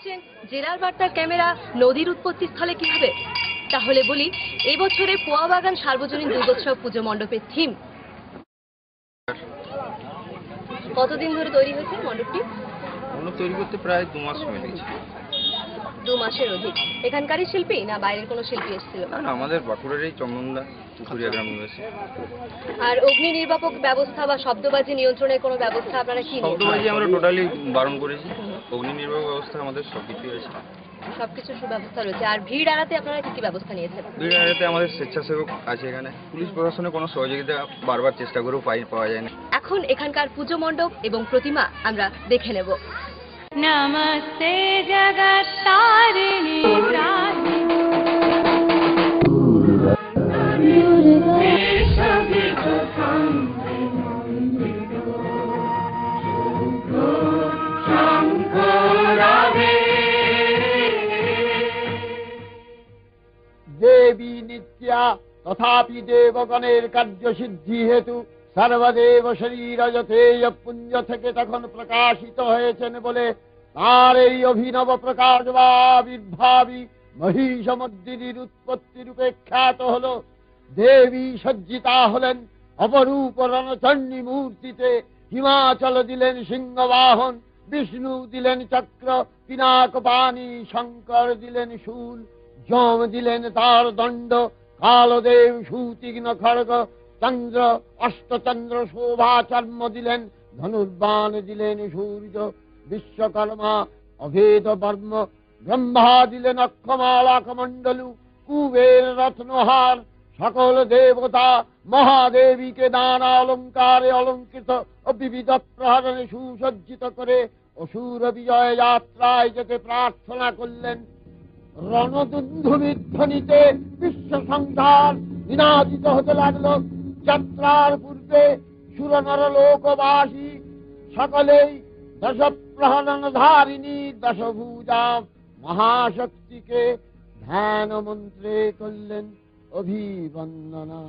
ভাবছেন জেলার বার্তার ক্যামেরা নদীর উৎপত্তিস্থলে কি হবে? তাহলে বলি, এই বছরে পোয়াবাগান সার্বজনীন দুর্গোৎসব পুজো মণ্ডপের থিম। কতদিন ধরে তৈরি হয়েছে মণ্ডপটি? মণ্ডপ তৈরি করতে প্রায় 2 মাস সময় লেগেছে। 2 মাসের অধিক। এখানকারই শিল্পী না বাইরের কোনো শিল্পী এসেছিল? না, আমাদের বাঁকুড়ারই চন্দনদা, পুকুরিয়া গ্রাম নিবাসী। আর অগ্নি নির্বাপক ব্যবস্থা বা শব্দবাজি নিয়ন্ত্রণের কোনো ব্যবস্থা আপনারা কি নিয়েছেন? শব্দবাজি আমরা টোটালি বারণ করেছি। অগ্নি নির্বাপক ব্যবস্থা আমাদের সবকিছুই আছে। সবকিছু সুব্যবস্থা রয়েছে। আর ভিড় এড়াতে আপনারা কি কি ব্যবস্থা নিয়েছেন? ভিড় এড়াতে আমাদের স্বেচ্ছাসেবক আছে এখানে। পুলিশ প্রশাসনের কোনো সহযোগিতা বারবার চেষ্টা করেও পাওয়া যায় না। এখন এখানকার পুজো মণ্ডপ এবং প্রতিমা আমরা দেখে নেব। নমস্তে জগত্তারিণী দেবী নিত্যা তথাপি দেবগণের কার্যসিদ্ধি হেতু সর্বদেব শরীরজতেয় পুঞ্জ থেকে তখন প্রকাশিত হয়েছেন বলে তার এই অভিনব প্রকাশ বা আবির্ভাবী মহিষমর্দিনীর উৎপত্তি রূপে খ্যাত হল। দেবী সজ্জিতা হলেন অপরূপ রণচণ্ডী মূর্তিতে। হিমাচল দিলেন সিংহবাহন, বিষ্ণু দিলেন চক্র, পিনাক পানি, শঙ্কর দিলেন শূল, যম দিলেন তার দণ্ড, কালদেব সুতীক্ষ্ণ খড়গ, চন্দ্র অষ্টচন্দ্র শোভা চর্ম দিলেন, ধনুর্বাণ দিলেন সূর্য, বিশ্বকর্মা অভেদ বর্ম, ব্রহ্মা দিলেন অক্ষমালা কমণ্ডলু, কুবের রত্নহার। সকল দেবতা মহাদেবীকে নানা অলঙ্কারে অলঙ্কৃত ও বিবিধ প্রহরণে সুসজ্জিত করে অসুর বিজয় যাত্রায় যেতে প্রার্থনা করলেন। রণদুন্ধুবির ধ্বনিতে বিশ্ব সংসার নিনাদিত হতে লাগলো। যাত্রার পূর্বে সুরনর লোকবাসী সকলেই দশ প্রহরণ ধারিণী দশভুজা মহাশক্তিকে ধ্যান মন্ত্রে করলেন অভিবন্দনা।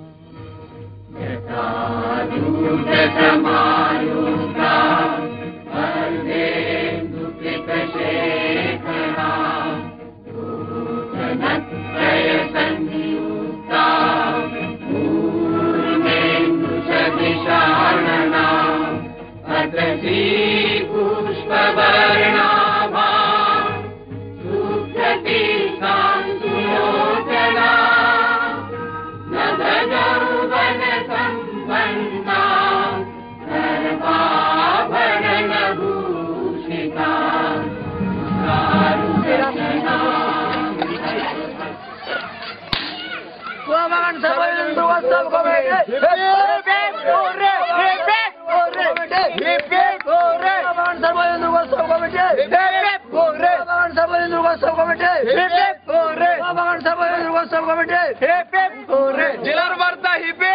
পোয়াবাগান সার্বজনীন দুর্গোৎসব কমিটি পোয়াবাগান সার্বজনীন দুর্গোৎসব কমিটি পোয়াবাগান সার্বজনীন দুর্গোৎসব কমিটি পোয়াবাগান সার্বজনীন দুর্গোৎসব কমিটি জেলার বার্তা হিপে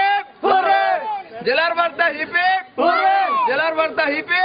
জেলার বার্তা হিপে জেলার বার্তা হিপে।